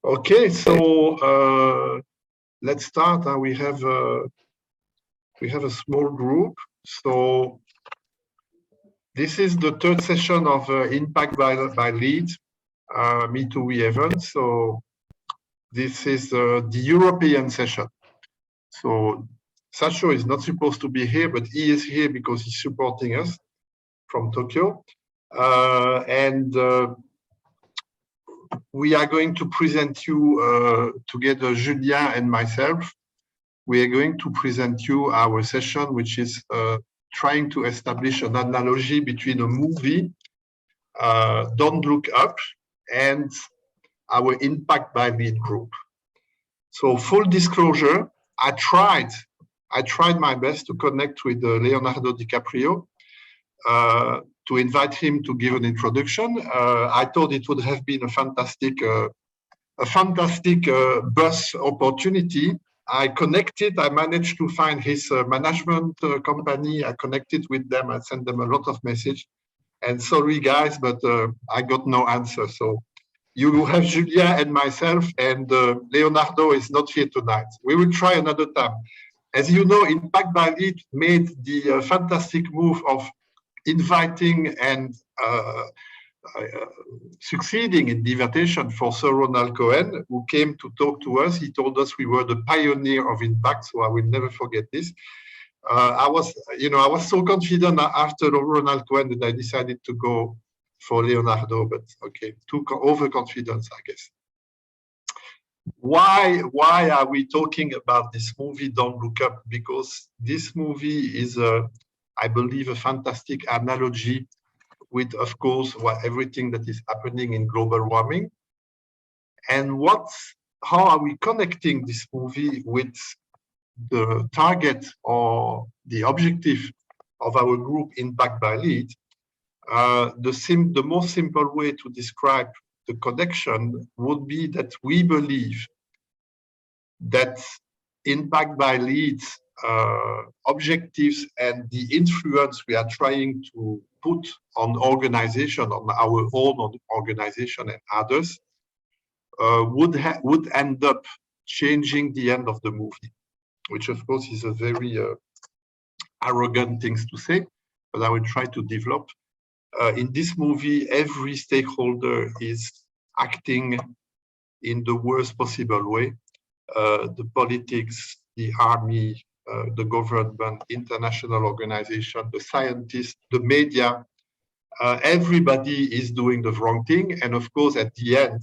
Okay, so let's start. We have a small group. So this is the third session of Impact by Lead, Me Too We event. So this is the European session. So Sasho is not supposed to be here, but he is here because he's supporting us from Tokyo. We are going to present you together, Julien and myself. We are going to present you our session, which is trying to establish an analogy between a movie, Don't Look Up, and our Impact by Lead group. So full disclosure, I tried my best to connect with Leonardo DiCaprio, to invite him to give an introduction. I thought it would have been a fantastic bus opportunity. I managed to find his management company. I connected with them. I sent them a lot of messages. And sorry, guys, but I got no answer. So you have Julien and myself, and Leonardo is not here tonight. We will try another time. As you know, Impact by Lead made the fantastic move of inviting and succeeding in the invitation for Sir Ronald Cohen, who came to talk to us. He told us we were the pioneer of impact, so I will never forget this. I was so confident after Ronald Cohen that I decided to go for Leonardo, but okay, too overconfidence, I guess. Why are we talking about this movie, Don't Look Up? Because this movie is, I believe, a fantastic analogy with, of course, everything that is happening in global warming. And how are we connecting this movie with the target or the objective of our group, Impact by Lead? The most simple way to describe the connection would be that we believe that Impact by Lead's objectives and the influence we are trying to put on organization, on our own organization and others, would end up changing the end of the movie, which of course is a very arrogant thing to say, but I will try to develop. In this movie, every stakeholder is acting in the worst possible way. The politics, the army, the government, international organization, the scientists, the media, everybody is doing the wrong thing. And of course, at the end,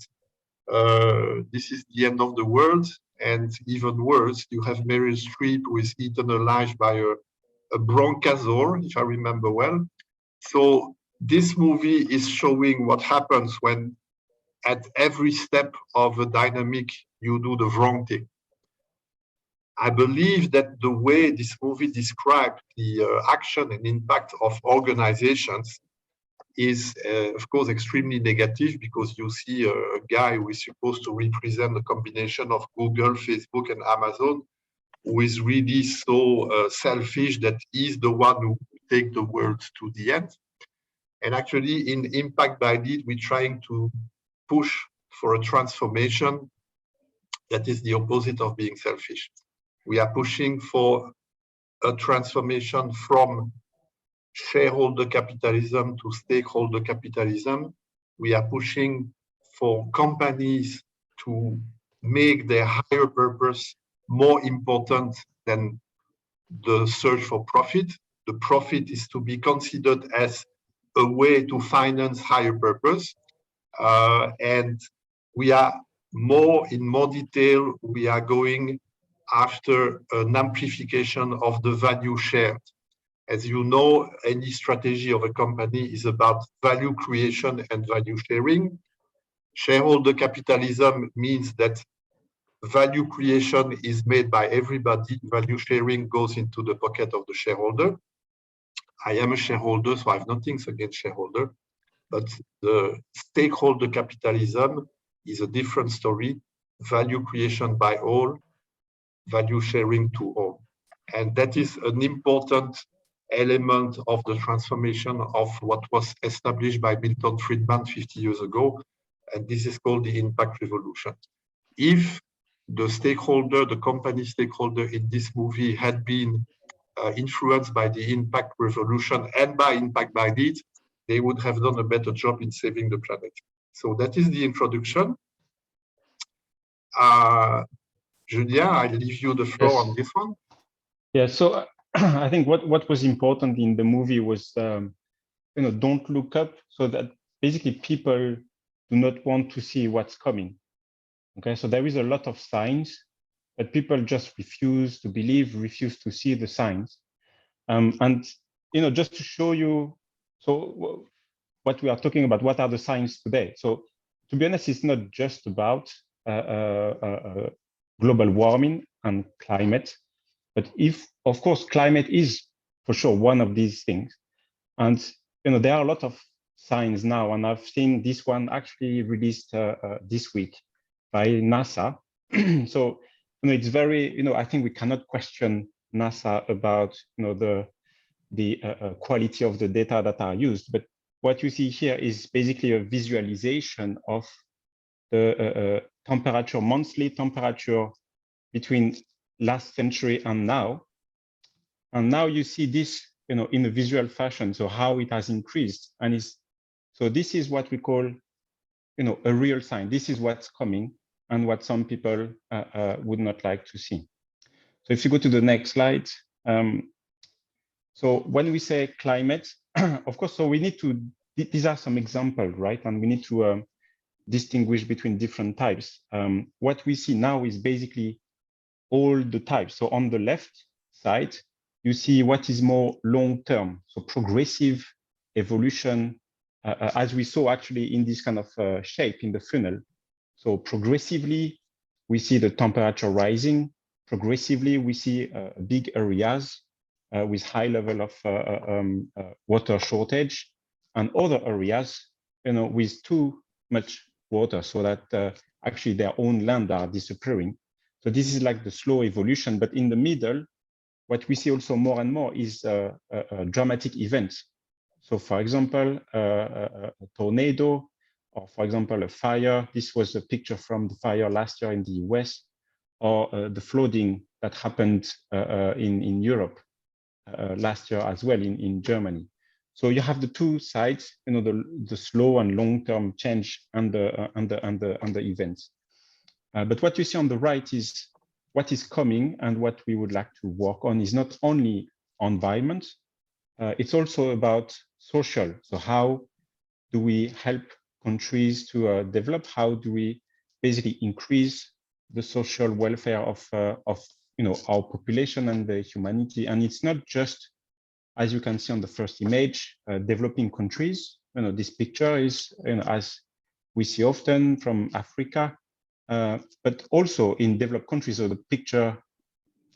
this is the end of the world. And even worse, you have Meryl Streep who is eaten alive by a bronchosaur, if I remember well. So this movie is showing what happens when at every step of a dynamic, you do the wrong thing. I believe that the way this movie describes the action and impact of organizations is, of course, extremely negative, because you see a guy who is supposed to represent a combination of Google, Facebook, and Amazon, who is really so selfish that he's the one who takes the world to the end. And actually, in Impact by Lead, we're trying to push for a transformation that is the opposite of being selfish. We are pushing for a transformation from shareholder capitalism to stakeholder capitalism. We are pushing for companies to make their higher purpose more important than the search for profit. The profit is to be considered as a way to finance higher purpose. And we are in more detail, we are going after an amplification of the value shared. As you know, any strategy of a company is about value creation and value sharing. Shareholder capitalism means that value creation is made by everybody. Value sharing goes into the pocket of the shareholder. I am a shareholder, so I have nothing against shareholder, but the stakeholder capitalism is a different story. Value creation by all, value sharing to all. And that is an important element of the transformation of what was established by Milton Friedman 50 years ago. And this is called the impact revolution. if the stakeholder, the company stakeholder in this movie had been influenced by the impact revolution and by impact by need, they would have done a better job in saving the planet. So that is the introduction. Julien, I leave you the floor on this one. Yeah, so I think what was important in the movie was, don't look up, so that basically people do not want to see what's coming. Okay, so there is a lot of signs, but people just refuse to believe, refuse to see the signs. And, just to show you, so what we are talking about, what are the signs today? So to be honest, it's not just about global warming and climate, but of course, climate is for sure one of these things. And, there are a lot of signs now, and I've seen this one actually released this week by NASA. So, it's very, I think we cannot question NASA about, the quality of the data that are used. But what you see here is basically a visualization of the temperature, monthly temperature between last century and now. And now you see this, in a visual fashion, so how it has increased. And so this is what we call, a real sign. This is what's coming and what some people would not like to see. So if you go to the next slide. So when we say climate, of course, so we need to, these are some examples, right? And we need to distinguish between different types. What we see now is basically all the types. So on the left side, you see what is more long-term, so progressive evolution, as we saw actually in this kind of shape in the funnel. So progressively, we see the temperature rising. Progressively, we see big areas with high level of water shortage, and other areas, with too much water, so that actually their own land are disappearing. So this is like the slow evolution, but in the middle, what we see also more and more is dramatic events. So for example, a tornado, or for example, a fire. This was a picture from the fire last year in the US, or the flooding that happened in Europe last year as well in Germany. So you have the two sides, the slow and long-term change and the events. But what you see on the right is what is coming, and what we would like to work on is not only environment, it's also about social. So how do we help countries to develop? How do we basically increase the social welfare of our population and the humanity? And it's not just, as you can see on the first image, developing countries. This picture is, as we see often, from Africa, but also in developed countries. So the picture,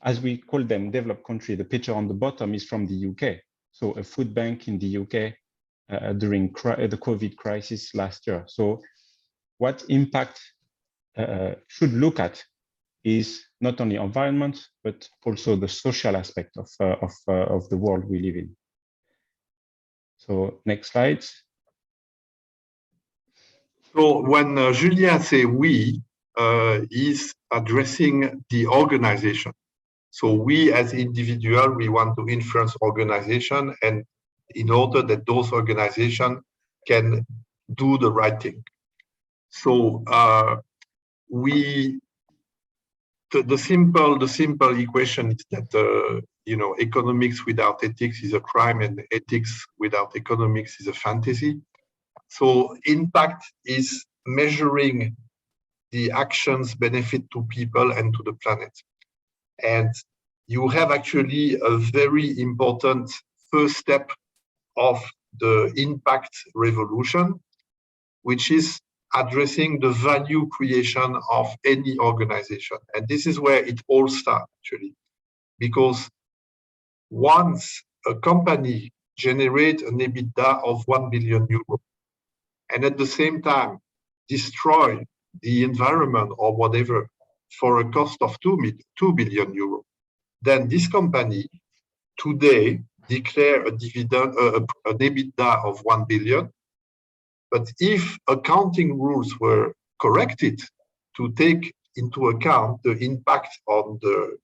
as we call them, developed country, the picture on the bottom is from the UK. So a food bank in the UK during the COVID crisis last year. So what impact should look at is not only environment, but also the social aspect of the world we live in. So next slide. So when Julien say we, is addressing the organization. So we as individual, we want to influence organization, and in order that those organizations can do the right thing. So the simple equation is that economics without ethics is a crime, and ethics without economics is a fantasy. So impact is measuring the actions benefit to people and to the planet. And you have actually a very important first step of the impact revolution, which is addressing the value creation of any organization. And this is where it all starts, actually, because once a company generates an EBITDA of 1 billion euros, and at the same time destroy the environment or whatever for a cost of 2 billion euros, then this company today declare a dividend, an EBITDA of 1 billion. But if accounting rules were corrected to take into account the impact on the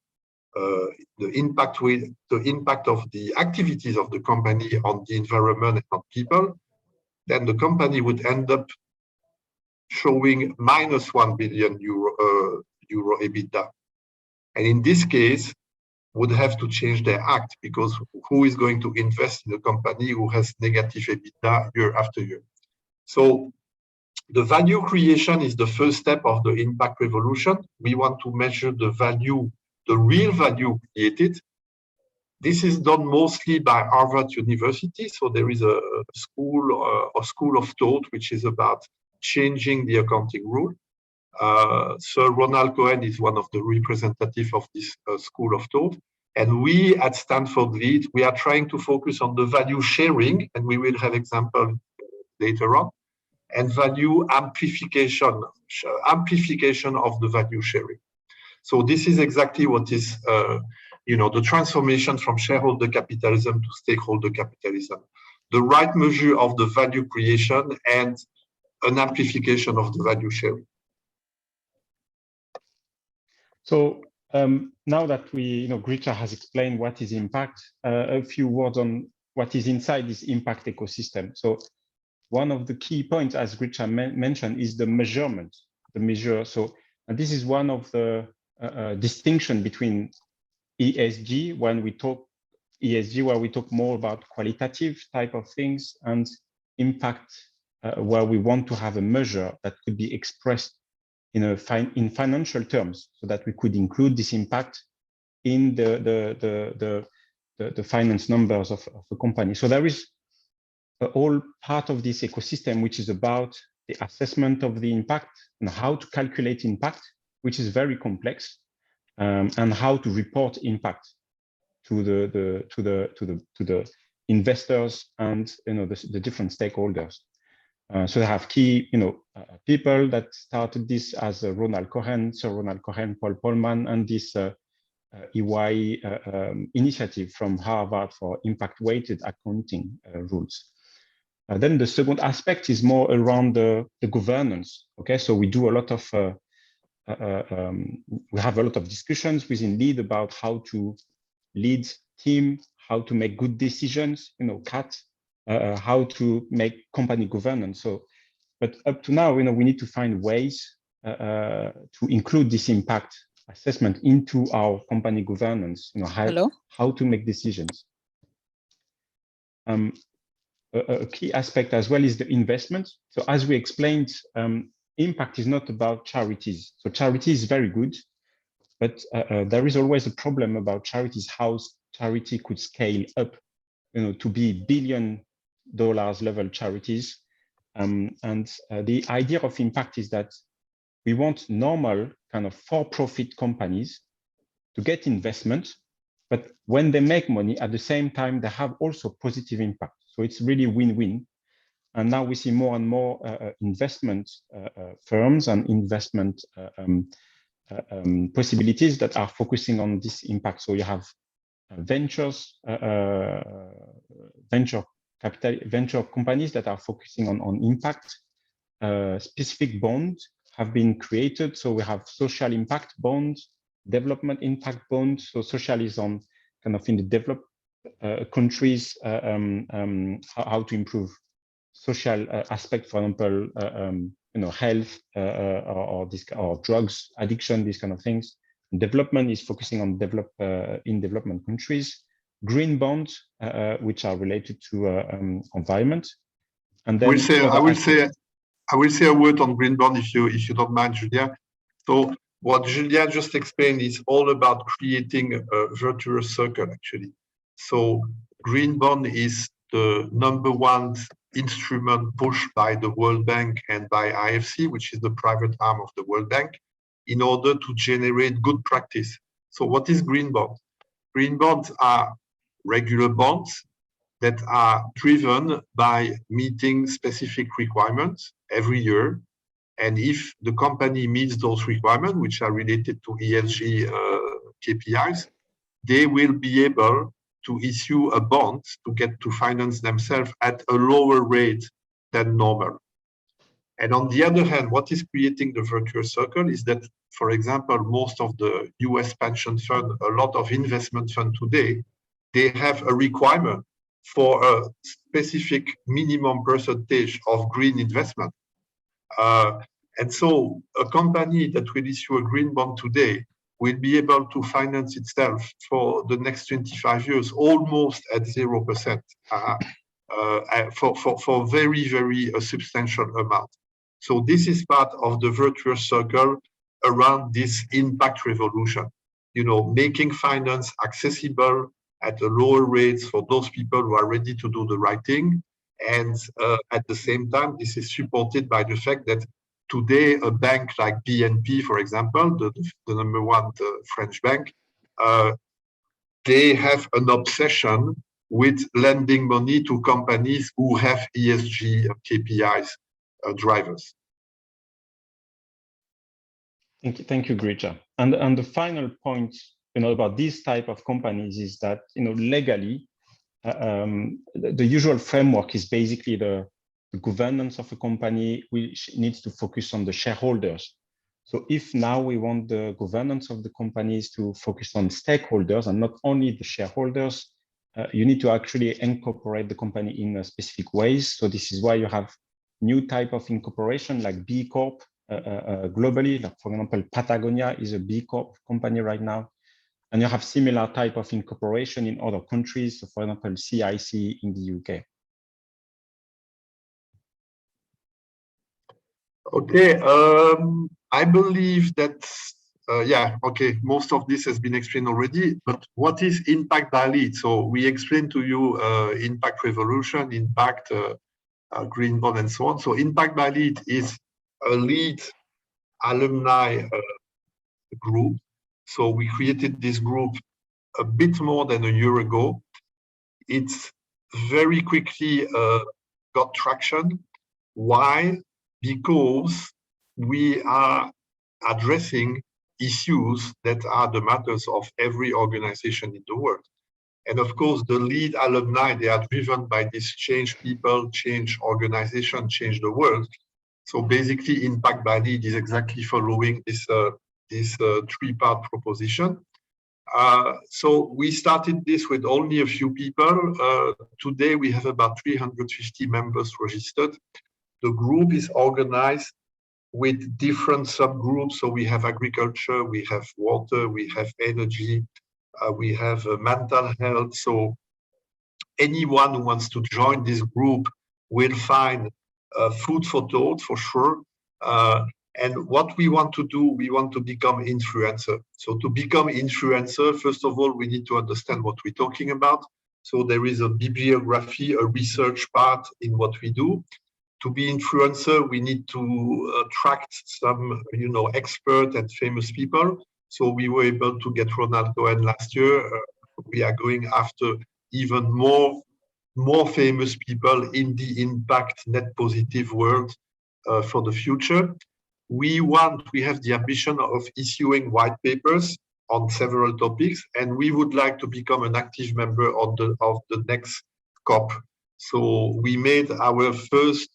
impact of the activities of the company on the environment and on people, then the company would end up showing minus 1 billion euro EBITDA. And in this case, would have to change their act, because who is going to invest in a company who has negative EBITDA year after year? So the value creation is the first step of the impact revolution. We want to measure the value, the real value created. This is done mostly by Harvard University. So there is a school of thought which is about changing the accounting rule. Sir Ronald Cohen is one of the representatives of this school of thought. And we at Stanford Lead, we are trying to focus on the value sharing, and we will have example later on, and value amplification of the value sharing. So this is exactly what is, the transformation from shareholder capitalism to stakeholder capitalism. The right measure of the value creation and an amplification of the value sharing. So now that Gricha has explained what is impact, a few words on what is inside this impact ecosystem. So one of the key points, as Gricha mentioned, is the measurement, the measure. So and this is one of the distinction between ESG, when we talk ESG, where we talk more about qualitative type of things, and impact, where we want to have a measure that could be expressed in financial terms, so that we could include this impact in the finance numbers of the company. So there is a whole part of this ecosystem which is about the assessment of the impact and how to calculate impact, which is very complex, and how to report impact to the investors and the different stakeholders. So they have key people that started this, as Sir Ronald Cohen, Paul Polman, and this EY initiative from Harvard for impact-weighted accounting rules. Then the second aspect is more around the governance. Okay, so we do a lot of we have a lot of discussions within Lead about how to lead team, how to make good decisions, how to make company governance. So, but up to now, we need to find ways to include this impact assessment into our company governance. How to make decisions. A key aspect as well is the investment. So as we explained, impact is not about charities. So charity is very good, but there is always a problem about charities, how charity could scale up, to be $1 billion level charities. And the idea of impact is that we want normal kind of for-profit companies to get investment, but when they make money, at the same time, they have also positive impact. So it's really win-win. And now we see more and more investment firms and investment possibilities that are focusing on this impact. So you have venture companies that are focusing on impact. Specific bonds have been created. So we have social impact bonds, development impact bonds. So social is on kind of in the developed countries, how to improve social aspect, for example, health or drugs addiction, these kind of things. Development is focusing on in development countries. Green bonds, which are related to environment. And then I will say a word on green bond if you don't mind, Julien. So what Julien just explained is all about creating a virtuous circle, actually. So green bond is the #1 instrument pushed by the World Bank and by IFC, which is the private arm of the World Bank, in order to generate good practice. So what is green bond? Green bonds are regular bonds that are driven by meeting specific requirements every year. And if the company meets those requirements, which are related to ESG KPIs, they will be able to issue a bond to get to finance themselves at a lower rate than normal. And on the other hand, what is creating the virtuous circle is that, for example, most of the US pension fund, a lot of investment fund today, they have a requirement for a specific minimum percentage of green investment. And so a company that will issue a green bond today will be able to finance itself for the next 25 years almost at 0% for very, very substantial amount. So this is part of the virtuous circle around this impact revolution, making finance accessible at a lower rates for those people who are ready to do the right thing. And at the same time, this is supported by the fact that today, a bank like BNP, for example, the number one French bank, they have an obsession with lending money to companies who have ESG KPIs drivers. Thank you, Gricha. And the final point, about these type of companies is that, legally, the usual framework is basically the governance of a company, which needs to focus on the shareholders. So if now we want the governance of the companies to focus on stakeholders and not only the shareholders, you need to actually incorporate the company in specific ways. So this is why you have new type of incorporation like B Corp globally. Like, for example, Patagonia is a B Corp company right now. And you have similar type of incorporation in other countries. So for example, CIC in the UK. Okay, I believe that, most of this has been explained already, but what is impact by lead? So we explained to you impact revolution, impact green bond and so on. So impact by lead is a lead alumni group. So we created this group a bit more than a year ago. It's very quickly got traction. Why? Because we are addressing issues that are the matters of every organization in the world. And of course, the lead alumni, they are driven by this change people, change organization, change the world. So basically, impact by lead is exactly following this three-part proposition. So we started this with only a few people. Today, we have about 350 members registered. The group is organized with different subgroups. So we have agriculture, we have water, we have energy, we have mental health. So anyone who wants to join this group will find food for thought, for sure. And what we want to do, we want to become influencer. So to become influencer, first of all, we need to understand what we're talking about. So there is a bibliography, a research part in what we do. To be influencer, we need to attract some, expert and famous people. So we were able to get Ronald Cohen last year. We are going after even more famous people in the impact net positive world for the future. We have the ambition of issuing white papers on several topics, and we would like to become an active member of the next COP. So we made our first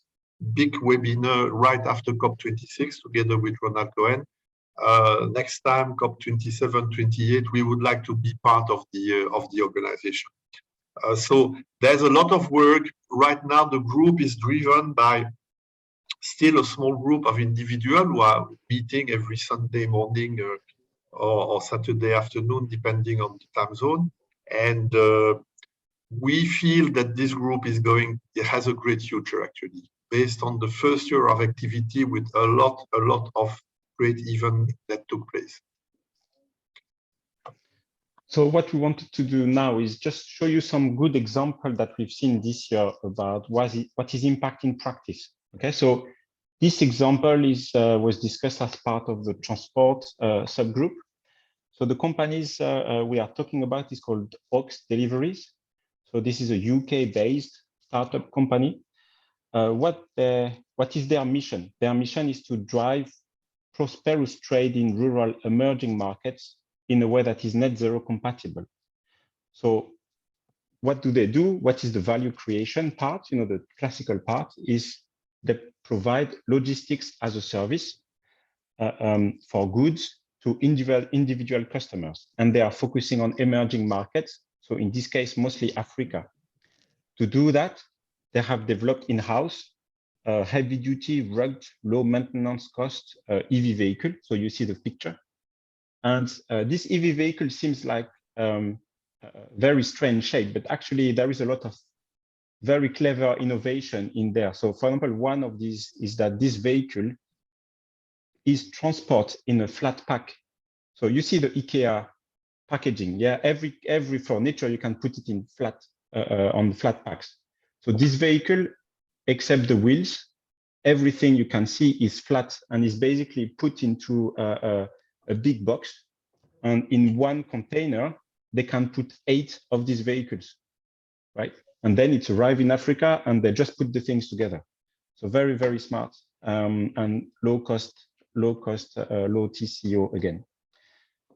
big webinar right after COP26 together with Ronald Cohen. Next time, COP27, 28, we would like to be part of the organization. So there's a lot of work right now. The group is driven by still a small group of individuals who are meeting every Sunday morning or Saturday afternoon, depending on the time zone. And we feel that this group it has a great future, actually, based on the first year of activity with a lot of great events that took place. So what we wanted to do now is just show you some good examples that we've seen this year about what is impact in practice. Okay, so this example was discussed as part of the transport subgroup. So the companies we are talking about is called Ox Deliveries. So this is a UK-based startup company. What is their mission? Their mission is to drive prosperous trade in rural emerging markets in a way that is net zero compatible. So what do they do? What is the value creation part? The classical part is they provide logistics as a service for goods to individual customers. And they are focusing on emerging markets. So in this case, mostly Africa. To do that, they have developed in-house heavy-duty, rugged, low-maintenance cost EV vehicle. So you see the picture. And this EV vehicle seems like very strange shape, but actually there is a lot of very clever innovation in there. So for example, one of these is that this vehicle is transport in a flat pack. So you see the IKEA packaging. Yeah, every furniture you can put it in flat on flat packs. So this vehicle, except the wheels, everything you can see is flat and is basically put into a big box. And in one container, they can put 8 of these vehicles, right? And then it's arrived in Africa and they just put the things together. So very, very smart and low TCO again.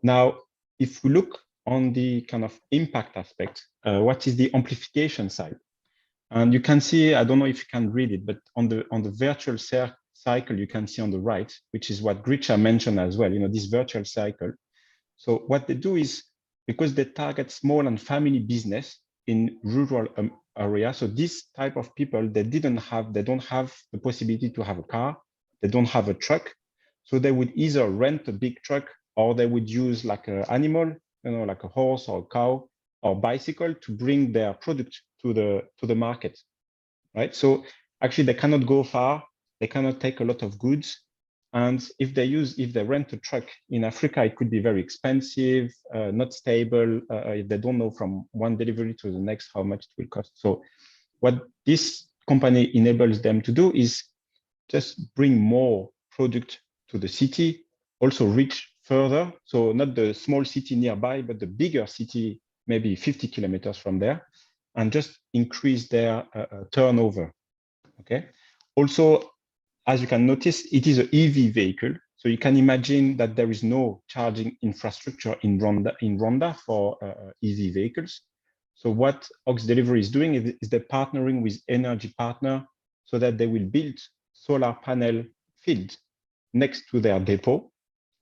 Now, if we look on the kind of impact aspect, what is the amplification side? And you can see, I don't know if you can read it, but on the virtual cycle, you can see on the right, which is what Gricha mentioned as well, this virtual cycle. So what they do is, because they target small and family business in rural area. So this type of people, they don't have the possibility to have a car. They don't have a truck. So they would either rent a big truck or they would use like an animal, like a horse or a cow or bicycle to bring their product to the market, right? So actually they cannot go far. They cannot take a lot of goods. And if they rent a truck in Africa, it could be very expensive, not stable. If they don't know from one delivery to the next how much it will cost. So what this company enables them to do is just bring more product to the city, also reach further. So not the small city nearby, but the bigger city, maybe 50 kilometers from there, and just increase their turnover, okay? Also, as you can notice, it is an EV vehicle. So you can imagine that there is no charging infrastructure in Rwanda for EV vehicles. So what Ox Delivery is doing is they're partnering with energy partner so that they will build solar panel field next to their depot,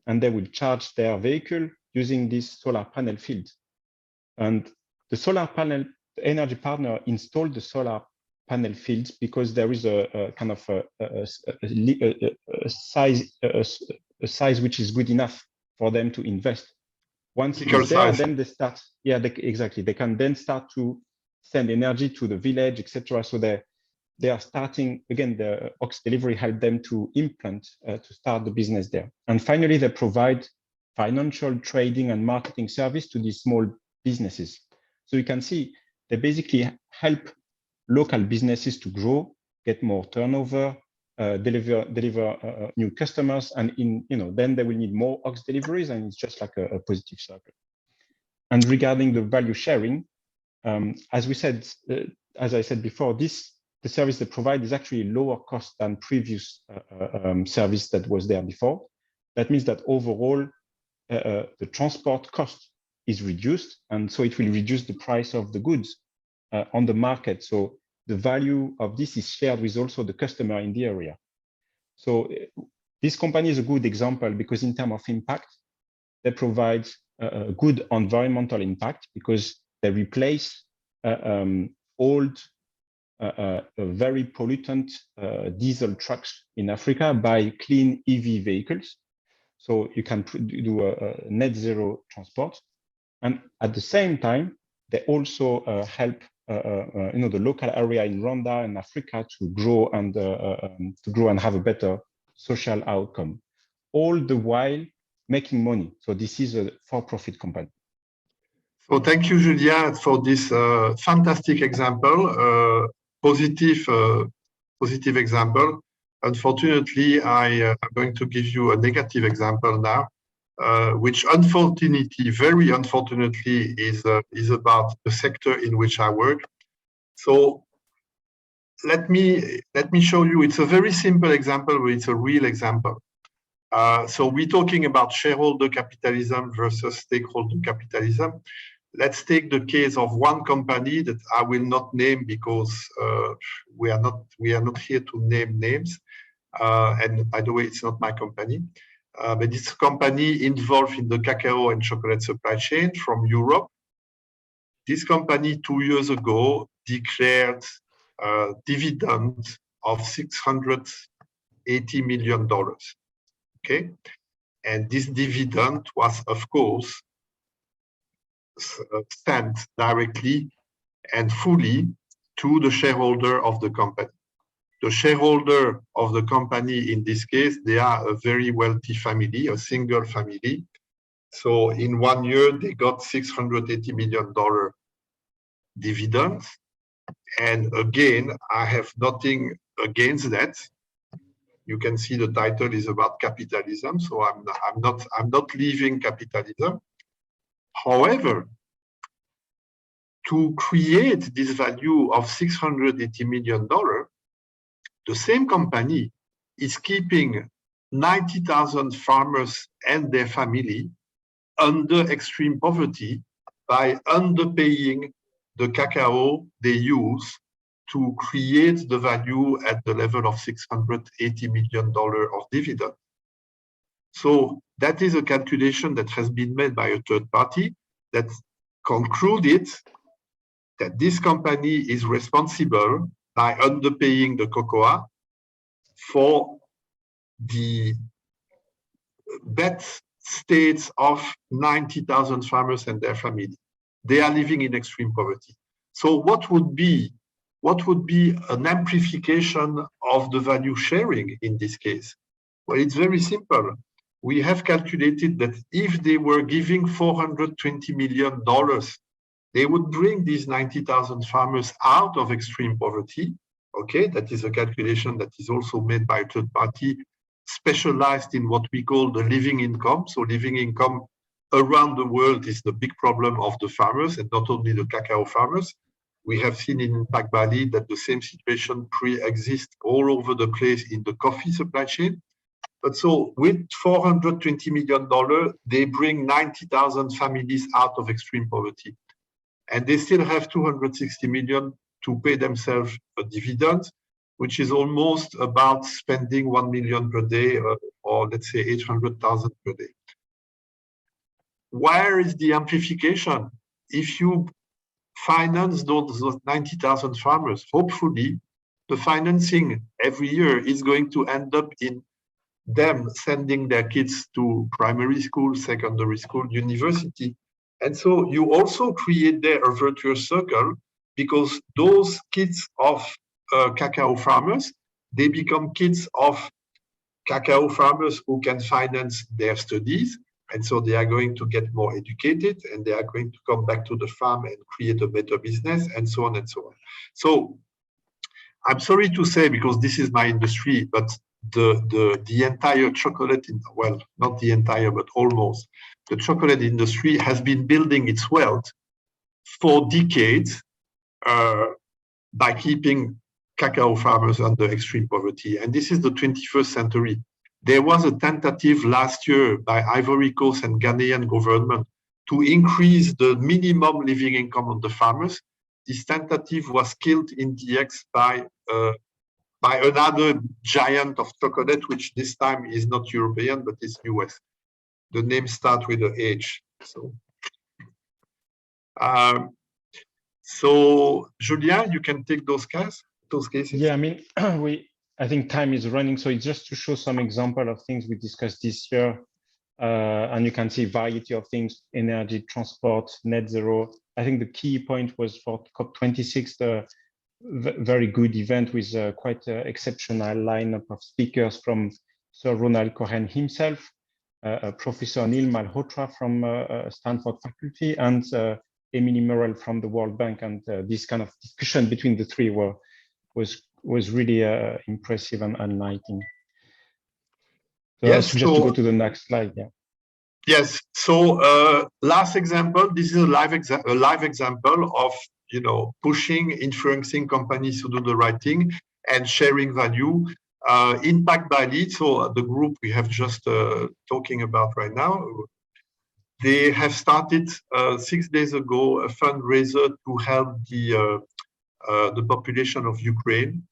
and they will charge their vehicle using this solar panel field. And the solar panel, the energy partner installed the solar panel fields because there is a kind of a size which is good enough for them to invest. Once it's there, then they start. Yeah, exactly. They can then start to send energy to the village, etc. So they are starting again. The Ox Delivery helped them to implant to start the business there. And finally, they provide financial trading and marketing service to these small businesses. So you can see they basically help local businesses to grow, get more turnover, deliver new customers, and then they will need more Ox deliveries, and it's just like a positive circle. And regarding the value sharing, as I said before, the service they provide is actually lower cost than previous service that was there before. That means that overall, the transport cost is reduced, and so it will reduce the price of the goods on the market. So the value of this is shared with also the customer in the area. So this company is a good example because in terms of impact, they provide a good environmental impact because they replace old, very pollutant diesel trucks in Africa by clean EV vehicles. So you can do a net zero transport. And at the same time, they also help the local area in Rwanda and Africa to grow and have a better social outcome, all the while making money. So this is a for-profit company. So thank you, Julien, for this fantastic example, positive example. Unfortunately, I am going to give you a negative example now, which unfortunately, very unfortunately, is about the sector in which I work. So let me show you. It's a very simple example, but it's a real example. So we're talking about shareholder capitalism versus stakeholder capitalism. let's take the case of one company that I will not name because we are not here to name names. And by the way, it's not my company, but it's a company involved in the cacao and chocolate supply chain from Europe. This company 2 years ago declared a dividend of $680 million. Okay, and this dividend was, of course, sent directly and fully to the shareholder of the company. The shareholder of the company, in this case, they are a very wealthy family, a single family. So in 1 year, they got $680 million dividends. And again, I have nothing against that. You can see the title is about capitalism, so I'm not leaving capitalism. However, to create this value of $680 million, the same company is keeping 90,000 farmers and their family under extreme poverty by underpaying the cacao they use to create the value at the level of $680 million of dividend. So that is a calculation that has been made by a third party that concluded that this company is responsible by underpaying the cocoa for the bad states of 90,000 farmers and their family. They are living in extreme poverty. So what would be an amplification of the value sharing in this case? Well, it's very simple. We have calculated that if they were giving $420 million, they would bring these 90,000 farmers out of extreme poverty. Okay, that is a calculation that is also made by a third party specialized in what we call the living income. So living income around the world is the big problem of the farmers, and not only the cacao farmers. We have seen in Impact Bali that the same situation pre-exists all over the place in the coffee supply chain. But so with $420 million, they bring 90,000 families out of extreme poverty. And they still have 260 million to pay themselves a dividend, which is almost about spending 1 million per day, or let's say 800,000 per day. Where is the amplification? If you finance those 90,000 farmers, hopefully the financing every year is going to end up in them sending their kids to primary school, secondary school, university. And so you also create there a virtuous circle, because those kids of cacao farmers, they become kids of cacao farmers who can finance their studies. And so they are going to get more educated, and they are going to come back to the farm and create a better business, and so on and so on. So I'm sorry to say, because this is my industry, but the entire chocolate, well, not the entire, but almost, the chocolate industry has been building its wealth for decades by keeping cacao farmers under extreme poverty. And this is the 21st century. There was a tentative last year by Ivory Coast and Ghanaian government to increase the minimum living income of the farmers. This tentative was killed in DX by another giant of chocolate, which this time is not European, but is US. The name starts with an H. So Julien, you can take those cases. Yeah, I mean, I think time is running, so it's just to show some example of things we discussed this year. And you can see variety of things: energy, transport, net zero. I think the key point was for COP26, the very good event with quite an exceptional lineup of speakers from Sir Ronald Cohen himself, Professor Neil Malhotra from Stanford faculty, and Emily Murrell from the World Bank. And this kind of discussion between the three was really impressive and enlightening. So yes, I suggest to go to the next slide. Yeah. Yes. So last example. This is a live example of pushing, influencing companies to do the right thing and sharing value. Impact Bali. So the group we have just talking about right now. They have started 6 days ago a fundraiser to help the population of Ukraine.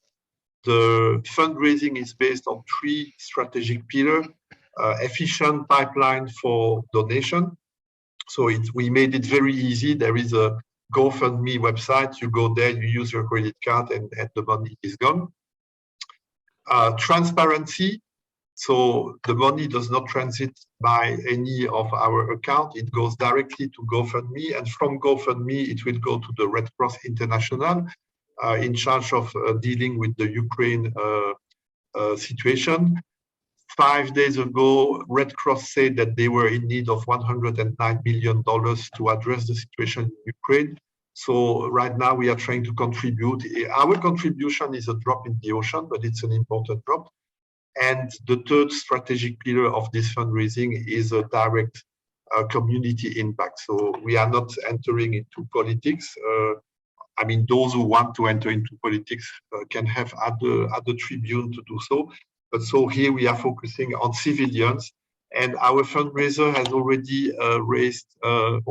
The fundraising is based on 3 strategic pillars: efficient pipeline for donation. So we made it very easy. There is a GoFundMe website. You go there, you use your credit card, and the money is gone. Transparency. So the money does not transit by any of our account. It goes directly to GoFundMe, and from GoFundMe, it will go to the Red Cross International, in charge of dealing with the Ukraine situation. 5 days ago, Red Cross said that they were in need of $109 million to address the situation in Ukraine. So right now we are trying to contribute. Our contribution is a drop in the ocean, but it's an important drop. And the third strategic pillar of this fundraising is a direct community impact. So we are not entering into politics. I mean, those who want to enter into politics can have other tribune to do so. But so here we are focusing on civilians, and our fundraiser has already raised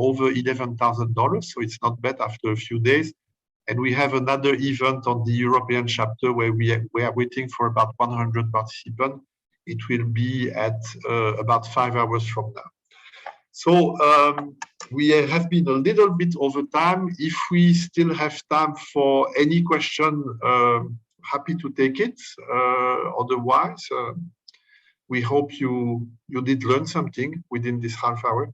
over $11,000. So it's not bad after a few days. And we have another event on the European chapter where we are waiting for about 100 participants. It will be at about 5 hours from now. So we have been a little bit over time. If we still have time for any question, happy to take it. Otherwise, we hope you did learn something within this half hour.